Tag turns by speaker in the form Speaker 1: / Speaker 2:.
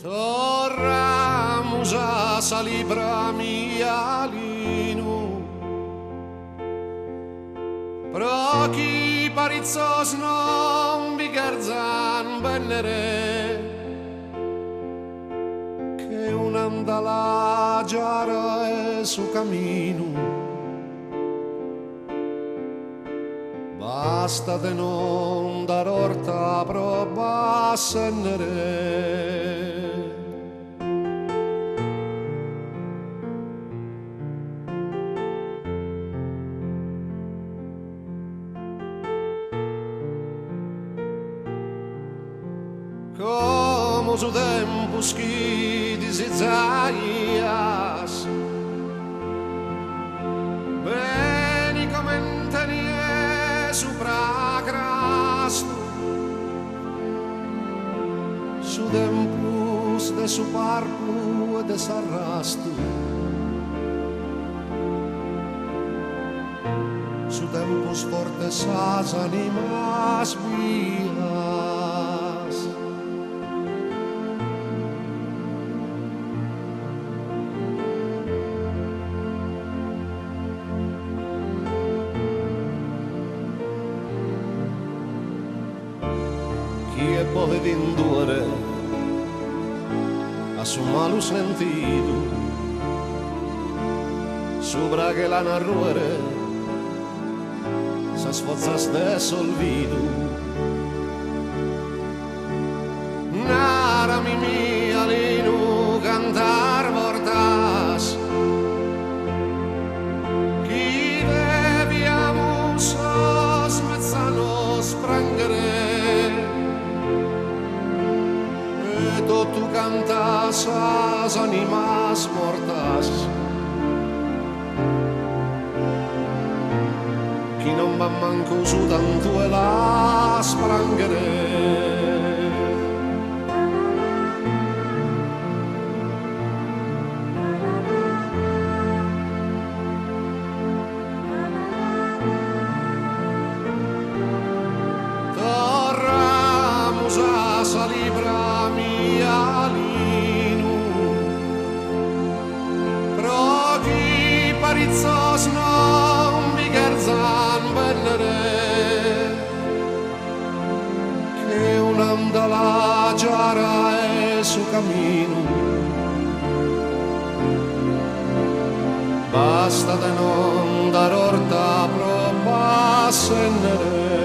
Speaker 1: Torramos a salir pra Mialino, però chi parizzos non vi garzan bennere, che un'andala giara è su cammino. Basta de non dar orta proba a sennere. Como su tempus qui disizaias, beni comentanie supra crasto, su tempus de su parco e de s'arrasto, su tempus fortes as animas vias. Chi è pode d'indurre a su malu sentido, subra che la narruere se sfozzas de solvido. Nara mi Mialino cantar vortas, chi deviamus os mezzanos prangere, tu cantas as animas mortas, chi non va manco su tanto e la sprangere. Torramos a salir pra Mialino, però chi parizzos non vi garzan bennere, che un'andala giara è su cammino. Basta de non dar orta proba a sennere.